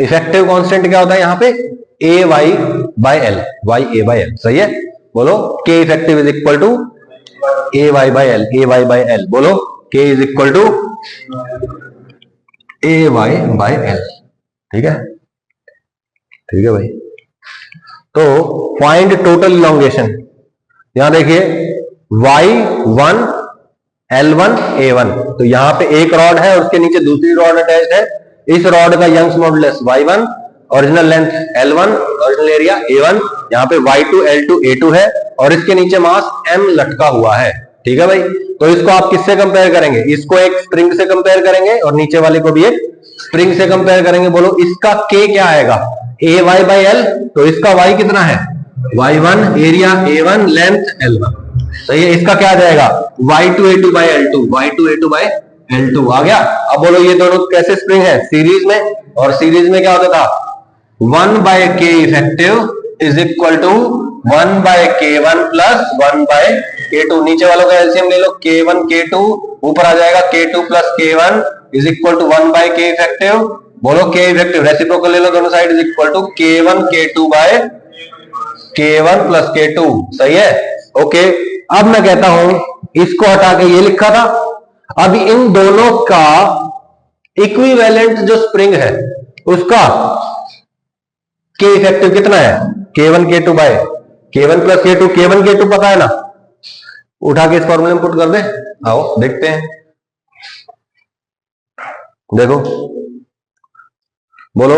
इफेक्टिव कांस्टेंट क्या होता है यहां पे? A Y by L, Y A by L. सही है, बोलो K effective is equal to A Y by L, A Y by L. बोलो K is equal to A Y by L. ठीक है, ठीक है भाई। तो फाइंड टोटल इलॉन्गेशन, यहां देखिए y1 l1 a1, तो यहां पे एक रॉड है और उसके नीचे दूसरी रॉड अटैच्ड है। इस रॉड का Young's modulus y1, original length l1, original area a1, यहाँ पे y2 l2 a2 है और इसके नीचे मास m लटका हुआ है। ठीक है भाई, तो इसको आप किससे कंपेयर करेंगे? इसको एक स्प्रिंग से कंपेयर करेंगे और नीचे वाले को भी एक स्प्रिंग से कंपेयर करेंगे। बोलो इसका k क्या आएगा? ए वाई बाई एल, तो इसका y कितना है? y1, area a1, length l1। सही है, इसका क्या आ जाएगा? y2 a2 by l2, y2 a2 by l2 आ गया। अब बोलो ये दोनों कैसे स्प्रिंग है? सीरीज में, और सीरीज में क्या होता था? 1 by K effective is equal to 1 by k1 plus 1 by k2। नीचे वालों का एलसीएम ले लो, k1 k2, ऊपर आ जाएगा k2 plus k1 is equal to 1 by K effective. बोलो के इफेक्टिव रेसिप्रोकल ले लो दोनों side, is equal to k1 k2 by k1 plus k2। सही है, ओके। अब मैं कहता हूं इसको हटा के ये लिखा था, अब इन दोनों का इक्विवेलेंट जो स्प्रिंग है उसका के इफेक्टिव कितना है? k1 k2 by k1 plus k2, k1 k2 पता है ना, उठा के इस फॉर्मूले में पुट कर दे। आओ देखते हैं, देखो बोलो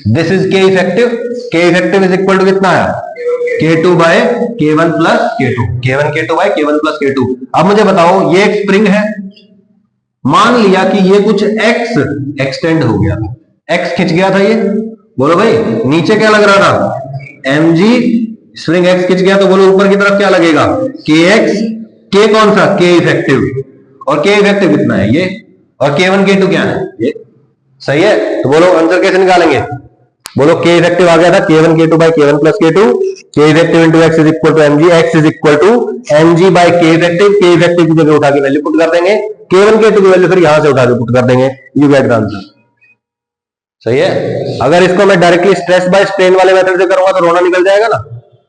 दिस इज के effective, K effective is equal to कितना है? k2 by k1 plus k2, k1 k2 by k1 plus k2। अब मुझे बताओ ये एक स्प्रिंग है, मान लिया कि ये कुछ x एक्सटेंड हो गया था, x खिंच गया था ये। बोलो भाई नीचे क्या लग रहा था? mg, स्प्रिंग x खिंच गया, तो बोलो ऊपर की तरफ क्या लगेगा? kx, k कौन सा? k इफेक्टिव, और k इफेक्टिव कितना है? ये, और k1 k2 क्या है? ये। सही है, तो बोलो आंसर कैसे निकालेंगे? बोलो के इफेक्टिव आ गया था k1 k2 by k1 plus k2, K effective into x is equal to mg, x is equal to mg by K effective. K effective की जगह उठा के वैल्यू पुट कर देंगे, k1 k2 की वैल्यू फिर यहां से उठा के पुट कर देंगे, यू गेट द आंसर। सही है, अगर इसको मैं डायरेक्टली स्ट्रेस बाय स्ट्रेन वाले मेथड से करूंगा तो रोना निकल जाएगा ना।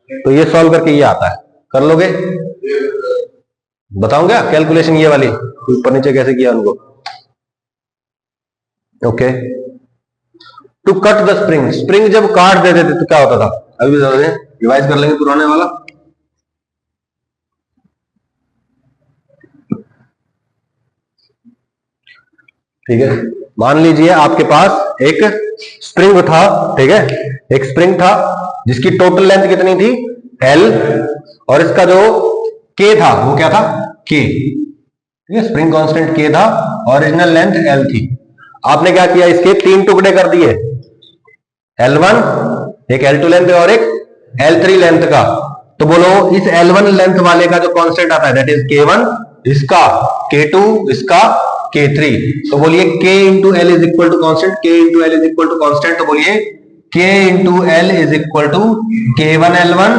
तो ये सॉल्व करके ये आता है, कर लोगे? बताऊं क्या कैलकुलेशन ये वाली, ऊपर नीचे कैसे किया उनको? Okay. To cut the spring, spring जब काट देते थे तो क्या होता था? अभी भी रिवाइज कर लेंगे पुराने वाला। ठीक है, मान लीजिए आपके पास एक स्प्रिंग था, ठीक है, एक स्प्रिंग था जिसकी टोटल लेंथ कितनी थी? L, और इसका जो K था वो क्या था? K। ठीक है, स्प्रिंग कांस्टेंट K था, ओरिजिनल लेंथ L थी। आपने क्या किया, इसके 3 टुकड़े कर दिए, L1, एक L2 लेंथ और एक L3 लेंथ का। तो बोलो इस L1 लेंथ वाले का जो कांस्टेंट आता है दैट इज K1, इसका K2, इसका K3। तो बोलिए K into L is equal to constant, K into L is equal to constant. तो बोलिए K into L is equal to K1 L1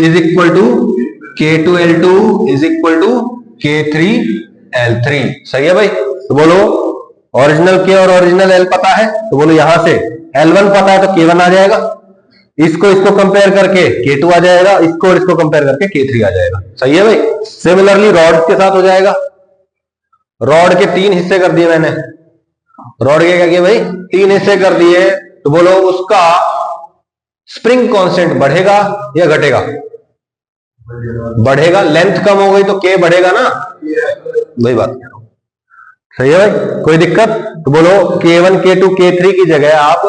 is equal to K2 L2 is equal to K3 L3। सही है भाई? तो बोलो original K और original L पता है, तो बोलो यहां से L1 पता है तो K1 आ जाएगा, इसको कंपेयर करके K2 आ जाएगा, इसको और इसको कंपेयर करके K3 आ जाएगा। सही है भाई? सिमिलरली रॉड के साथ हो जाएगा। रॉड के 3 हिस्से कर दिए मैंने, रॉड के क्या किए भाई? 3 हिस्से कर दिए। तो बोलो उसका स्प्रिंग कांस्टेंट बढ़ेगा या घटेगा? बढ़ेगा। लेंथ कम हो गई तो K बढ़ेगा ना, वही बात कह रहा हूं। सही है भाई? कोई दिक्कत? तो बोलो K1 K2 K3 की जगह आप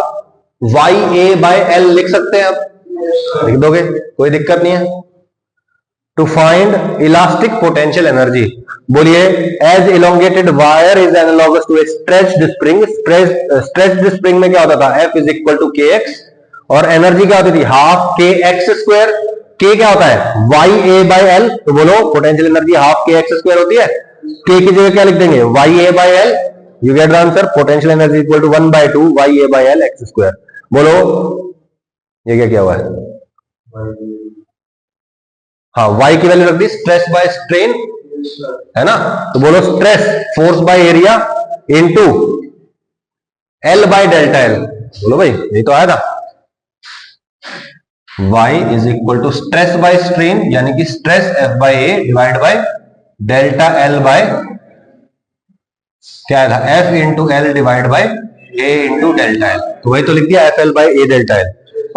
YA/L लिख सकते हैं, आप लिख दोगे, कोई दिक्कत नहीं है। To find elastic potential energy, बोलिए as elongated wire is analogous to a stretched spring. Stretched spring में क्या होता था? F is equal to KX, और एनर्जी क्या होती थी? Half KX square. K क्या होता है? YA/L। तो बोलो potential energy half KX square होती है। K की जगह क्या लिख देंगे? YA/L। You get the answer, potential energy equal to 1/2 YA/L x square. बोलो ये क्या किया हुआ है? हाँ, y की वैल्यू रख दी, स्ट्रेस बाय स्ट्रेन है ना। तो बोलो stress force by area into L by delta L। बोलो भाई, यही तो आया था। y is equal to stress by strain, यानी कि stress F by A divide by delta L by क्या था? F into L divide by A into delta L। तो वही तो लिख दिया, FL by A delta L,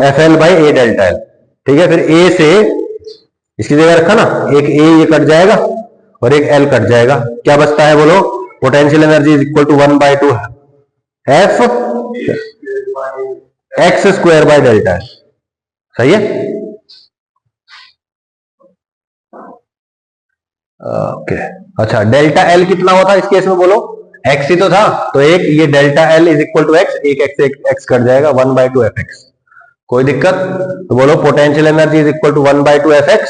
FL by A delta L। ठीक है, फिर A से इसकी जगह रखा ना, एक A ये कट जाएगा और एक L कट जाएगा, क्या बचता है? बोलो potential energy is equal to 1/2 F x square by delta L। सही है? ओके। अच्छा, डेल्टा L कितना होता है इस केस में? बोलो x ही तो था, तो एक ये delta L is equal to x, एक x कट जाएगा, 1/2 fx। कोई दिक्कत? तो बोलो potential energy is equal to 1/2 fx।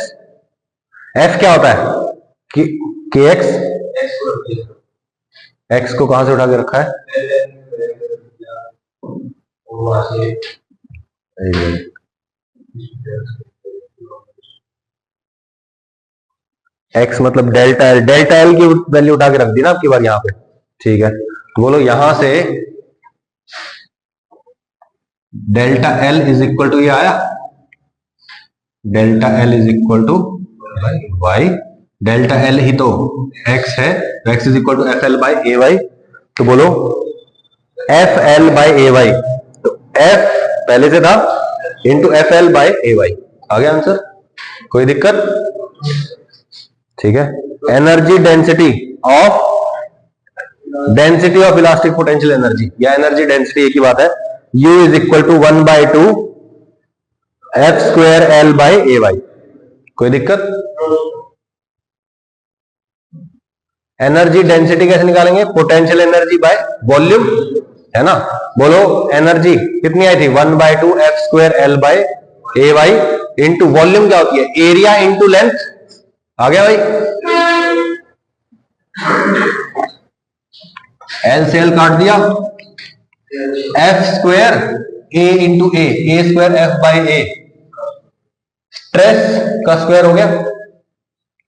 F क्या होता है? KX। x को कहां से उठा के रखा है? x मतलब डेल्टा L, डेल्टा L की वैल्यू उठा के रख दी ना आपकी बार यहाँ पे। ठीक है, तो बोलो यहां से delta L is equal to ये आया, delta L is equal to y, delta L ही तो x है, x is equal to FL by AY। तो बोलो FL बाय AY, तो F पहले से था इंटू FL बाय AY। आ गया आंसर? कोई दिक्कत? ठीक है, energy density of elastic potential energy या एनर्जी डेंसिटी एक ही बात है, U is equal to 1/2 F square L by AY। कोई दिक्कत? एनर्जी डेंसिटी कैसे निकालेंगे? पोटेंशियल एनर्जी बाय वॉल्यूम, है ना। बोलो एनर्जी कितनी आई थी? 1/2 F square L by AY into volume क्या होती है? Area into length. आ गया भाई? L से L काट दिया, F square A into A square F by A, stress का स्क्वायर हो गया,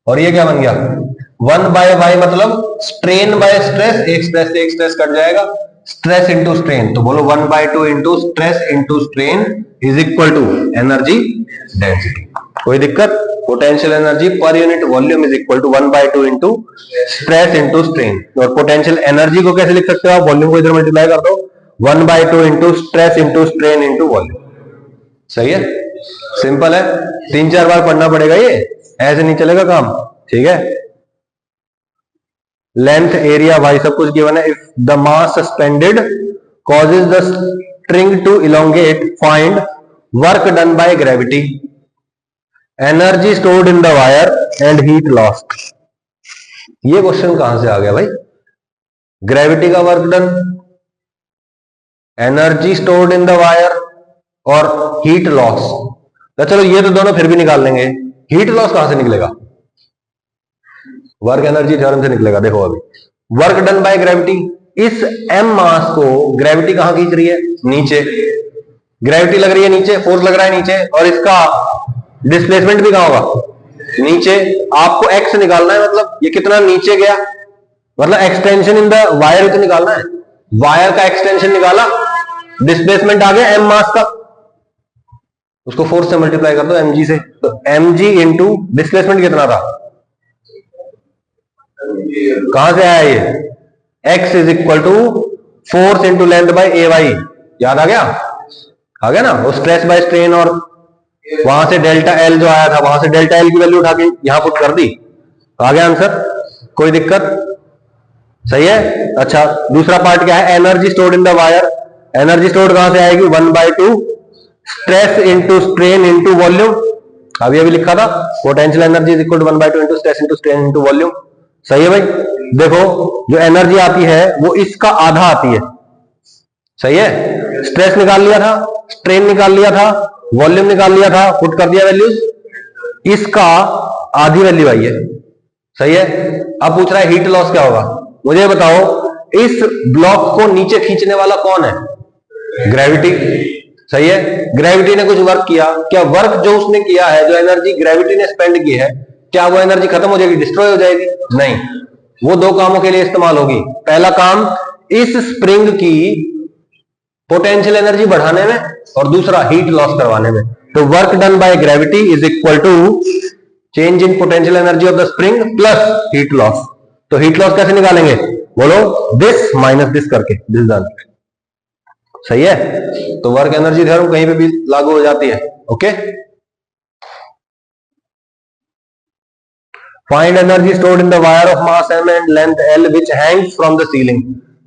और ये क्या बन गया? 1/y मतलब स्ट्रेन बाय स्ट्रेस, एक स्ट्रेस से एक स्ट्रेस कट जाएगा, स्ट्रेस इंटू स्ट्रेन। तो बोलो 1/2 into stress into strain is equal to energy density. कोई दिक्कत? Potential energy per unit volume is equal to 1/2 into stress into strain. और पोटेंशियल एनर्जी को कैसे लिख सकते हो आप? वॉल्यूम को इधर मल्टीप्लाई कर दो, 1/2 into stress into strain into volume. सही है, सिंपल है, 3-4 बार पढ़ना पड़ेगा, ये ऐसे नहीं चलेगा काम। ठीक है, लेंथ, एरिया, वाई सब कुछ गिवन है। If the mass suspended causes the string to elongate, find work done by gravity, energy stored in the wire and heat lost। ये क्वेश्चन कहां से आ गया भाई? ग्रेविटी का work done, energy stored in the wire और heat loss. तो चलो ये तो दोनों फिर भी निकाल लेंगे, हीट लॉस कहां से निकलेगा? वर्क एनर्जी थ्योरम से निकलेगा। देखो अभी वर्क डन बाय ग्रेविटी, इस m मास को ग्रेविटी कहां खींच रही है? नीचे। ग्रेविटी लग रही है नीचे, फोर्स लग रहा है नीचे, और इसका डिस्प्लेसमेंट भी कहां होगा? नीचे। आपको x निकालना है, मतलब ये कितना नीचे गया, मतलब एक्सटेंशन इन द वायर तो निकालना है। वायर का एक्सटेंशन निकाला, डिस्प्लेसमेंट आ गया m मास का, उसको फोर्स से मल्टीप्लाई कर दो mg से, तो mg इंटू डिस्प्लेसमेंट कितना था? कहां से आया ये? x is equal to force into length by A Y. याद आ गया? आ गया ना? वो स्ट्रेस बाय स्ट्रेन, और वहां से डेल्टा एल जो आया था, वहां से डेल्टा एल की वैल्यू उठा के यहां पुट कर दी, आ गया आंसर। कोई दिक्कत? सही है। अच्छा, दूसरा पार्ट क्या है? Energy stored in the wire. Energy stored कहां से आएगी? 1/2 stress into strain into volume. अभी अभी लिखा था, potential energy is equal to 1/2 into stress into strain into volume. सही है भाई। देखो जो एनर्जी आती है वो इसका आधा आती है। सही है, स्ट्रेस निकाल लिया था, स्ट्रेन निकाल लिया था, वॉल्यूम निकाल लिया था, पुट कर दिया वैल्यूज, इसका आधी वैल्यू आई है। सही है। अब पूछ रहा है हीट लॉस क्या होगा? मुझे बताओ, इस ब्लॉक को नीचे खींचने वाला कौन है? ग्रेविटी। सही है, ग्रेविटी ने कुछ वर्क किया, क्या वर्क जो उसने किया है, जो एनर्जी ग्रेविटी ने स्पेंड की है, क्या वो एनर्जी खत्म हो जाएगी, डिस्ट्रॉय हो जाएगी? नहीं, वो दो कामों के लिए इस्तेमाल होगी। पहला काम इस स्प्रिंग की पोटेंशियल एनर्जी बढ़ाने में, और दूसरा हीट लॉस करवाने में। तो work done by gravity is equal to change in potential energy of the spring plus heat loss. तो हीट लॉस कैसे निकालेंगे? बोलो, दिस माइनस दिस करके, दिस डन। सही है। तो वर्क एनर्जी थ्योरम कहीं पे भी लागू हो जाती है। Okay, find energy stored in the wire of mass m and length l which hangs from the ceiling.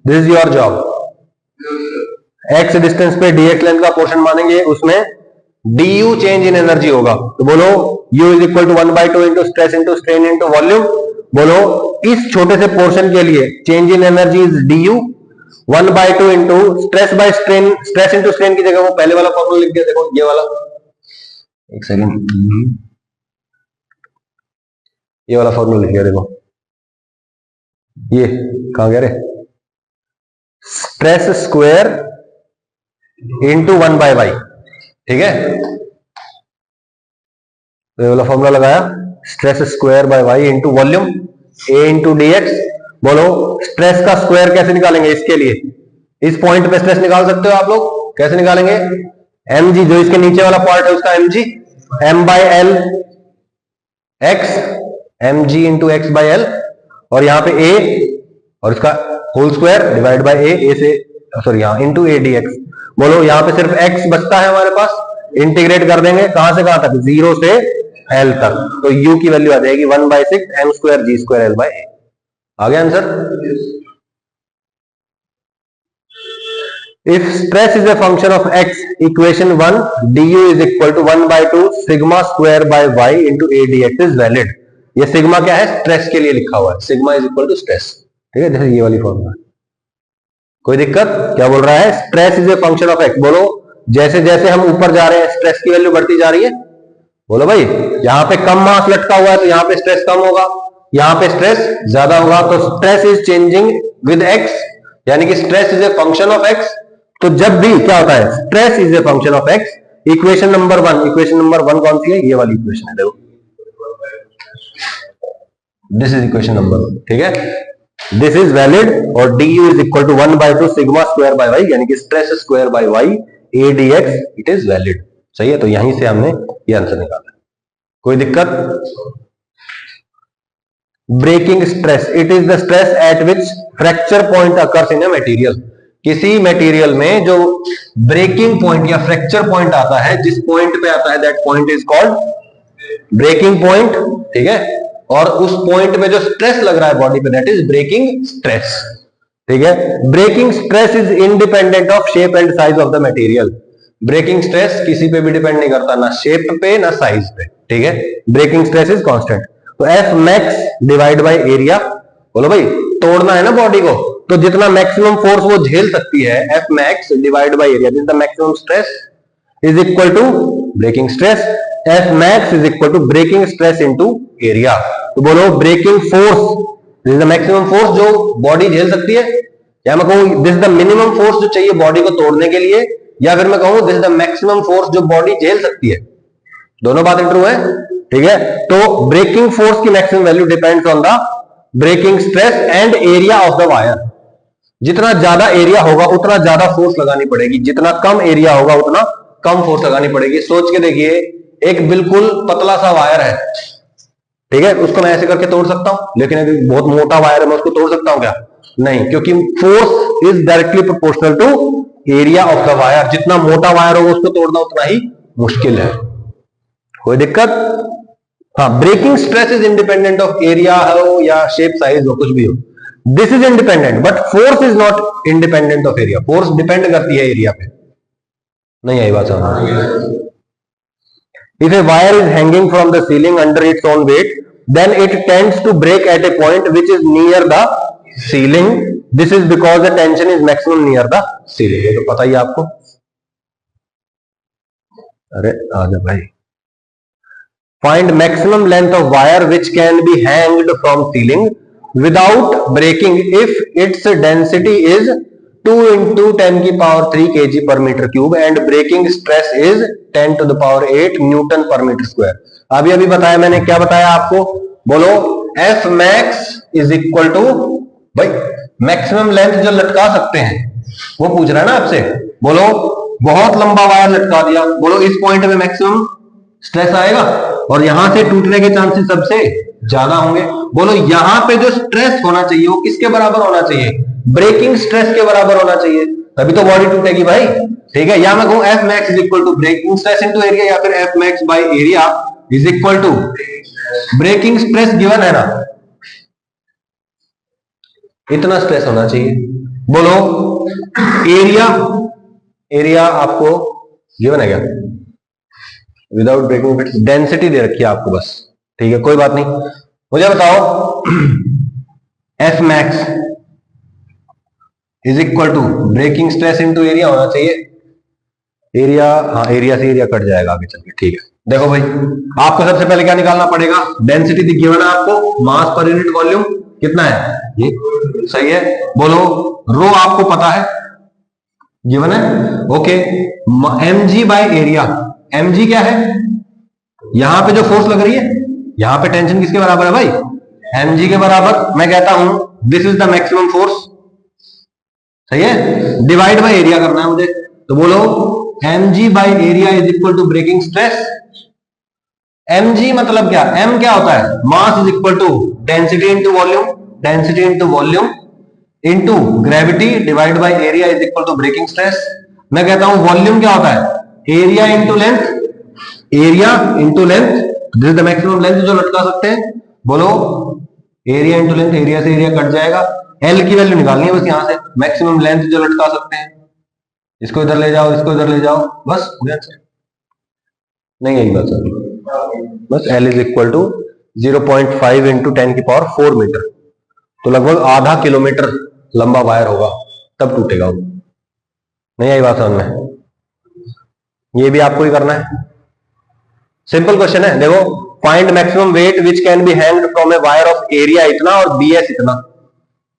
This is your job. x distance पे dx लेंथ का पोर्शन मानेंगे, उसमें du चेंज इन एनर्जी होगा। तो बोलो u is equal to 1/2 into stress into strain into volume. बोलो इस छोटे से पोर्शन के लिए change in energy is du 1/2 into stress by strain. Stress into strain की जगह वो पहले वाला फॉर्मूला लिख दिया, देखो ये वाला, एक सेकेंड, ये वाला फॉर्मूला लिख दिया, देखो ये कहां गया रे? Stress square into 1/y। ठीक है, तो ये वाला फॉर्मूला लगाया, stress square by y into volume a into dx। बोलो स्ट्रेस का स्क्वायर कैसे निकालेंगे? इसके लिए इस पॉइंट पे स्ट्रेस निकाल सकते हो आप लोग, कैसे निकालेंगे? mg, जो इसके नीचे वाला पार्ट है उसका mg, m/l x, mg into X by L, और यहां पे a और इसका whole square divide by a से, सॉरी यहां इंटू a dx। बोलो यहां पे सिर्फ x बचता है हमारे पास, इंटीग्रेट कर देंगे कहां से कहां तक? 0 से l तक। तो u की वैल्यू आ जाएगी 1/6 m square g square l by a। आ गया answer? If stress is a function of x, equation 1 du is equal to 1/2 sigma square by y into a dx is valid। ये sigma क्या है? Stress के लिए लिखा हुआ है, sigma is equal to stress. ठीक है, जैसे ये वाली फॉर्मूला। कोई दिक्कत? क्या बोल रहा है? Stress is a function of x. बोलो जैसे जैसे हम ऊपर जा रहे हैं स्ट्रेस की वैल्यू बढ़ती जा रही है। बोलो भाई, यहां पे कम मास लटका हुआ है तो यहां पे स्ट्रेस कम होगा, यहां पे स्ट्रेस ज्यादा होगा। तो stress is changing with x, यानी कि stress is a function of x. तो जब भी क्या होता है? Stress is a function of x. Equation number 1, equation number 1 कौन सी है? ये वाली इक्वेशन है, देखो, दिस इज इक्वेशन नंबर 1। ठीक है, दिस इज वैलिड, और du is equal to 1/2 sigma square by y, यानी कि stress square by y a dx, it is valid. सही है, तो यहीं से हमने ये आंसर निकाला। कोई दिक्कत? Breaking stress, it is the stress at which fracture point occurs in a material. किसी मटेरियल में जो ब्रेकिंग पॉइंट या फ्रैक्चर पॉइंट आता है, जिस पॉइंट पे आता है, that point is called breaking point, ठीक है। और उस पॉइंट पे जो स्ट्रेस लग रहा है बॉडी पे, दैट इज ब्रेकिंग स्ट्रेस, ठीक है। Breaking stress is independent of shape and size of the material. Breaking stress किसी पे भी डिपेंड नहीं करता, ना शेप पे ना साइज पे, ठीक है। Breaking stress is constant. तो F max divide by area, बोलो भाई तोड़ना है ना बॉडी को, तो जितना मैक्सिमम फोर्स वो झेल सकती है, F max divide by area, this is the maximum stress, is equal to breaking stress. F max is equal to breaking stress into area. तो बोलो breaking force, this is the maximum force जो body झेल सकती है, या मैं कहूं this is the minimum force जो चाहिए बॉडी को तोड़ने के लिए, या फिर मैं कहूं this is the maximum force जो बॉडी झेल सकती है। दोनों बातें ट्रू है, ठीक है। तो ब्रेकिंग फोर्स की maximum value depends on the breaking stress and area of the wire. जितना ज्यादा एरिया होगा उतना ज्यादा फोर्स लगानी पड़ेगी, जितना कम एरिया होगा उतना कम फोर्स लगानी पड़ेगी। सोच के देखिए, एक बिल्कुल पतला सा वायर है, ठीक है, उसको मैं ऐसे करके तोड़ सकता हूं, लेकिन अगर बहुत मोटा वायर है मैं उसको तोड़ सकता हूं क्या? नहीं, क्योंकि force is directly proportional to area of the wire. जितना मोटा वायर होगा उसको तोड़ना उतना ही मुश्किल है। कोई दिक्कत? हाँ, breaking stress is independent of area हो या शेप साइज हो, कुछ भी हो, this is independent, but force is not independent of area. Force depend करती है एरिया पे। नहीं आई बात समझ? If a wire is hanging from the ceiling under its own weight, then it tends to break at a point which is near the ceiling. This is because the tension is maximum near the ceiling. ये तो पता ही आपको। अरे आजा भाई। Find maximum length of wire which can be hanged from ceiling without breaking if its density is 2 into 10 की power 3 kg per meter cube and breaking stress is 10 to the power 8 newton per metre square. अभी अभी बताया मैंने, क्या बताया आपको? बोलो F max is equal to, भाई मैक्सिमम लेंथ जो लटका सकते हैं वो पूछ रहा है ना आपसे। बोलो बहुत लंबा वायर लटका दिया, बोलो इस पॉइंट में मैक्सिमम स्ट्रेस आएगा और यहां से टूटने के चांसेस सबसे ज्यादा होंगे। बोलो यहां पे जो स्ट्रेस होना चाहिए वो किसके बराबर होना चाहिए? ब्रेकिंग स्ट्रेस के बराबर होना चाहिए, तभी तो बॉडी टूटेगी भाई, ठीक है। या मैं कहूं F max is equal to breaking stress into area, या फिर F max by area is equal to breaking stress given है ना, इतना स्ट्रेस होना चाहिए। बोलो एरिया, एरिया आपको गिवन है क्या? विदाउट ब्रेकिंग डेंसिटी दे रखी है आपको बस, ठीक है, कोई बात नहीं। मुझे बताओ F max is equal to breaking stress into area होना चाहिए। एरिया, हाँ एरिया से एरिया कट जाएगा आगे चल के, ठीक है। देखो भाई आपको सबसे पहले क्या निकालना पड़ेगा? डेंसिटी गिवन है आपको, मास पर यूनिट वॉल्यूम कितना है, ये सही है। बोलो रो आपको पता है, गिवन है, okay. mg by area, mg क्या है? यहां पे जो फोर्स लग रही है, यहां पे टेंशन किसके बराबर है भाई? mg के बराबर। मैं कहता हूं this is the maximum force, सही है। डिवाइड बाय एरिया करना है मुझे, तो बोलो mg by area is equal to breaking stress. mg मतलब क्या? m क्या होता है? Mass is equal to density into volume, density into volume into gravity divide by area is equal to breaking stress. मैं कहता हूं वॉल्यूम क्या होता है? Area into length, area into length, this is the maximum length जो लटका सकते हैं। बोलो एरिया इंटू लेंथ, एरिया से एरिया कट जाएगा, एल की वैल्यू निकालनी है बस यहां से, मैक्सिमम लेंथ जो लटका सकते हैं। इसको इधर ले जाओ, इसको इधर ले जाओ, बस नहीं यही बात, बस L is equal to 0.5 into 10 की पावर 4 मीटर, तो लगभग आधा किलोमीटर लंबा वायर होगा, तब टूटेगा वो। नहीं आई बात समझ में? ये भी आपको ही करना है, सिंपल क्वेश्चन है। देखो find maximum weight which can be hanged from a wire of area इतना और बीएस इतना,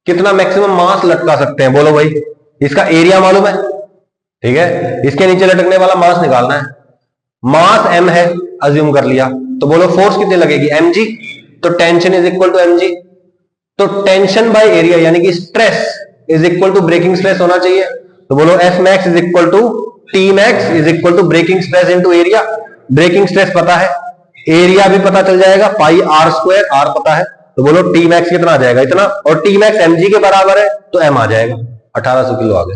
कितना मैक्सिमम मास लटका सकते हैं? बोलो भाई, इसका एरिया मालूम है, ठीक है, इसके नीचे लटकने वाला मास निकालना है। मास m है, अज्यूम कर लिया, तो बोलो फोर्स कितनी लगेगी? mg, तो tension is equal to mg, तो टेंशन बाय एरिया यानी कि stress is equal to breaking stress होना चाहिए। तो बोलो F max is equal to T max is equal to breaking stress into area. Breaking stress पता है, एरिया भी पता चल जाएगा, पाई आर स्क्वायर, आर पता है, तो बोलो टी मैक्स कितना आ जाएगा, इतना, और टी मैक्स mg के बराबर है तो m आ जाएगा, 1800 किलो आ गए।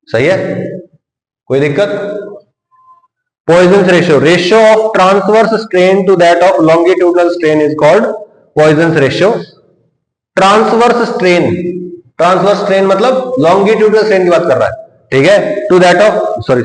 सही है, कोई दिक्कत? Poisson ratio, ratio of transverse strain to that of longitudinal strain is called Poisson ratio. Transverse strain मतलब लॉन्गिट्यूडनल स्ट्रेन की बात कर रहा है, ठीक है, टू दैट ऑफ, सॉरी